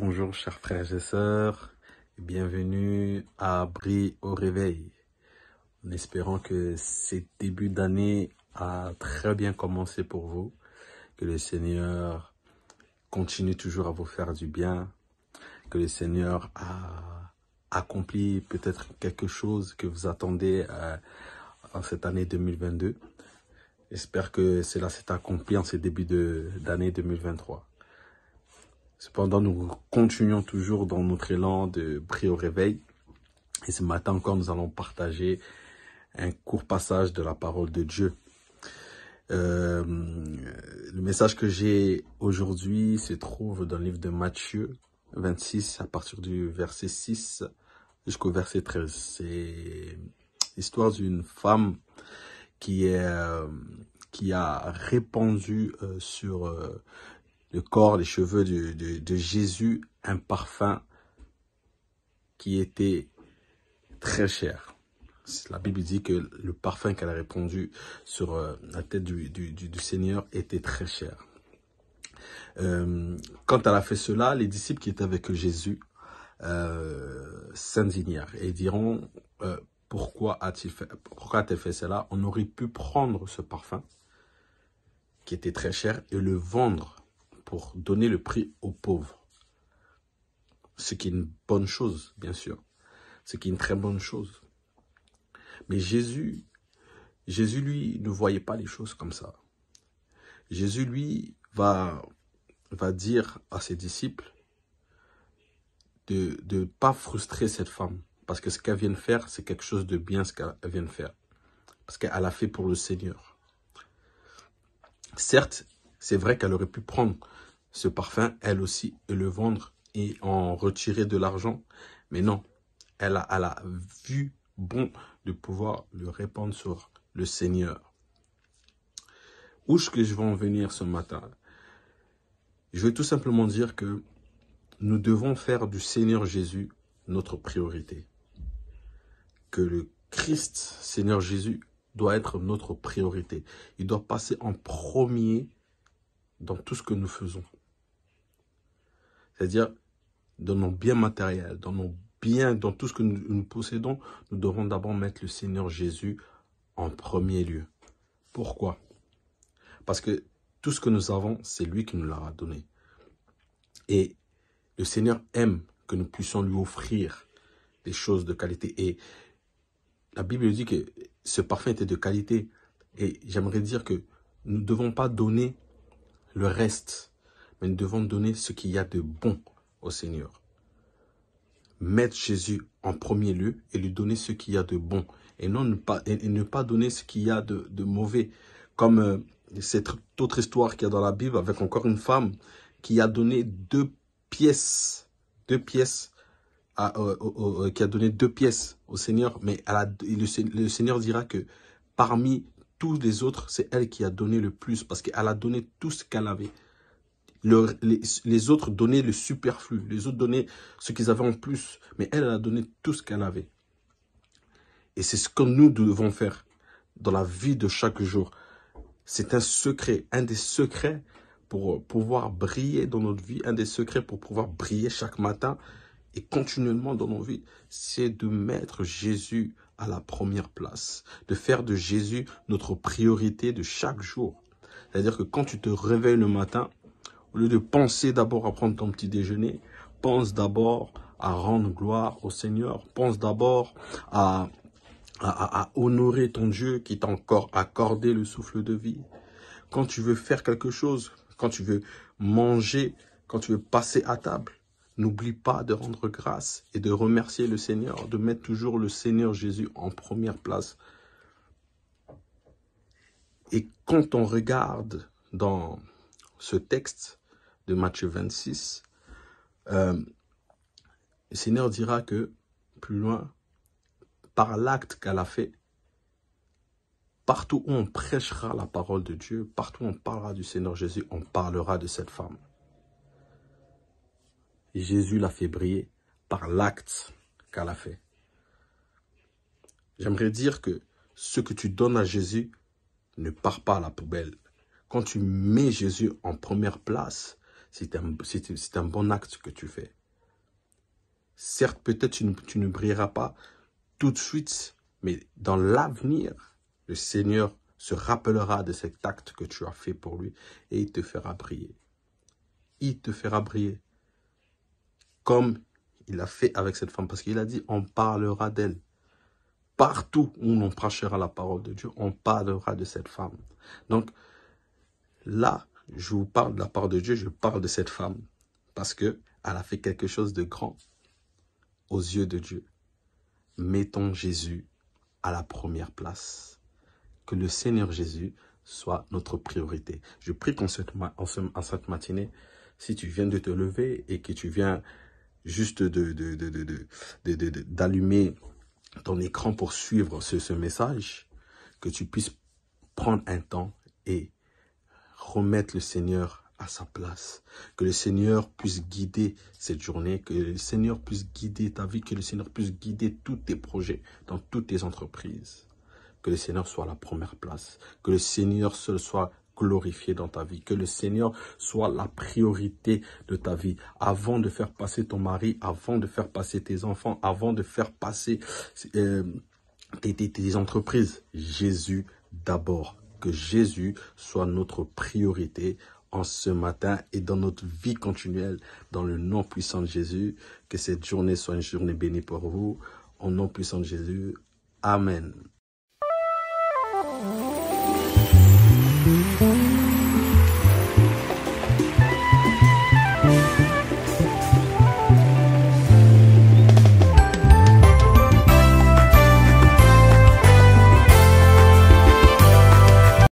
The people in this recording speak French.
Bonjour chers frères et sœurs, bienvenue à Brille au réveil. En espérant que ces débuts d'année a très bien commencé pour vous, que le Seigneur continue toujours à vous faire du bien, que le Seigneur a accompli peut-être quelque chose que vous attendez en cette année 2022. J'espère que cela s'est accompli en ce début d'année 2023. Cependant, nous continuons toujours dans notre élan de prier au réveil. Et ce matin encore, nous allons partager un court passage de la parole de Dieu. Le message que j'ai aujourd'hui se trouve dans le livre de Matthieu 26, à partir du verset 6 jusqu'au verset 13. C'est l'histoire d'une femme qui a répandu sur le corps, les cheveux de Jésus, un parfum qui était très cher. La Bible dit que le parfum qu'elle a répandu sur la tête du Seigneur était très cher. Quand elle a fait cela, les disciples qui étaient avec Jésus s'indignèrent et diront pourquoi a-t-elle fait cela? On aurait pu prendre ce parfum qui était très cher et le vendre pour donner le prix aux pauvres. Ce qui est une bonne chose, bien sûr. Ce qui est une très bonne chose. Mais Jésus, lui, ne voyait pas les choses comme ça. Jésus, lui, va dire à ses disciples de ne pas frustrer cette femme. Parce que ce qu'elle vient de faire, c'est quelque chose de bien, ce qu'elle vient de faire. Parce qu'elle a fait pour le Seigneur. Certes, c'est vrai qu'elle aurait pu prendre ce parfum, elle aussi, et le vendre et en retirer de l'argent. Mais non, elle a vu bon de pouvoir le répandre sur le Seigneur. Où est-ce que je vais en venir ce matin? Je vais tout simplement dire que nous devons faire du Seigneur Jésus notre priorité. Que le Christ, Seigneur Jésus, doit être notre priorité. Il doit passer en premier dans tout ce que nous faisons. C'est-à-dire, dans nos biens matériels, dans nos biens, dans tout ce que nous possédons, nous devons d'abord mettre le Seigneur Jésus en premier lieu. Pourquoi? Parce que tout ce que nous avons, c'est lui qui nous l'a donné. Et le Seigneur aime que nous puissions lui offrir des choses de qualité. Et la Bible dit que ce parfum était de qualité. Et j'aimerais dire que nous ne devons pas donner le reste, mais nous devons donner ce qu'il y a de bon au Seigneur. Mettre Jésus en premier lieu et lui donner ce qu'il y a de bon. Et ne pas donner ce qu'il y a de mauvais. Comme cette autre histoire qu'il y a dans la Bible avec encore une femme qui a donné deux pièces qui a donné 2 pièces au Seigneur. Mais le Seigneur dira que parmi tous les autres, c'est elle qui a donné le plus parce qu'elle a donné tout ce qu'elle avait. Les autres donnaient le superflu, les autres donnaient ce qu'ils avaient en plus, mais elle a donné tout ce qu'elle avait. Et c'est ce que nous devons faire dans la vie de chaque jour. C'est un secret, un des secrets pour pouvoir briller dans notre vie, un des secrets pour pouvoir briller chaque matin et continuellement dans nos vies, c'est de mettre Jésus à la première place, de faire de Jésus notre priorité de chaque jour. C'est-à-dire que quand tu te réveilles le matin, au lieu de penser d'abord à prendre ton petit déjeuner, pense d'abord à rendre gloire au Seigneur. Pense d'abord à honorer ton Dieu qui t'a encore accordé le souffle de vie. Quand tu veux faire quelque chose, quand tu veux manger, quand tu veux passer à table, n'oublie pas de rendre grâce et de remercier le Seigneur, de mettre toujours le Seigneur Jésus en première place. Et quand on regarde dans ce texte de Matthieu 26, le Seigneur dira que, plus loin, par l'acte qu'elle a fait, partout où on prêchera la parole de Dieu, partout où on parlera du Seigneur Jésus, on parlera de cette femme. Et Jésus l'a fait briller par l'acte qu'elle a fait. J'aimerais dire que ce que tu donnes à Jésus ne part pas à la poubelle. Quand tu mets Jésus en première place, c'est un bon acte que tu fais. Certes, peut-être tu ne brilleras pas tout de suite, mais dans l'avenir, le Seigneur se rappellera de cet acte que tu as fait pour lui et il te fera briller. Il te fera briller. Comme il a fait avec cette femme, parce qu'il a dit, on parlera d'elle. Partout où on prêchera la parole de Dieu, on parlera de cette femme. Donc, là, je vous parle de la part de Dieu, je parle de cette femme. Parce qu'elle a fait quelque chose de grand aux yeux de Dieu. Mettons Jésus à la première place. Que le Seigneur Jésus soit notre priorité. Je prie qu'en cette matinée, si tu viens de te lever et que tu viens juste d'allumer ton écran pour suivre ce message, que tu puisses prendre un temps et remettre le Seigneur à sa place. Que le Seigneur puisse guider cette journée, que le Seigneur puisse guider ta vie, que le Seigneur puisse guider tous tes projets dans toutes tes entreprises. Que le Seigneur soit à la première place. Que le Seigneur seul soit glorifié dans ta vie. Que le Seigneur soit la priorité de ta vie. Avant de faire passer ton mari, avant de faire passer tes enfants, avant de faire passer tes entreprises. Jésus d'abord. Que Jésus soit notre priorité en ce matin et dans notre vie continuelle. Dans le nom puissant de Jésus. Que cette journée soit une journée bénie pour vous. Au nom puissant de Jésus. Amen.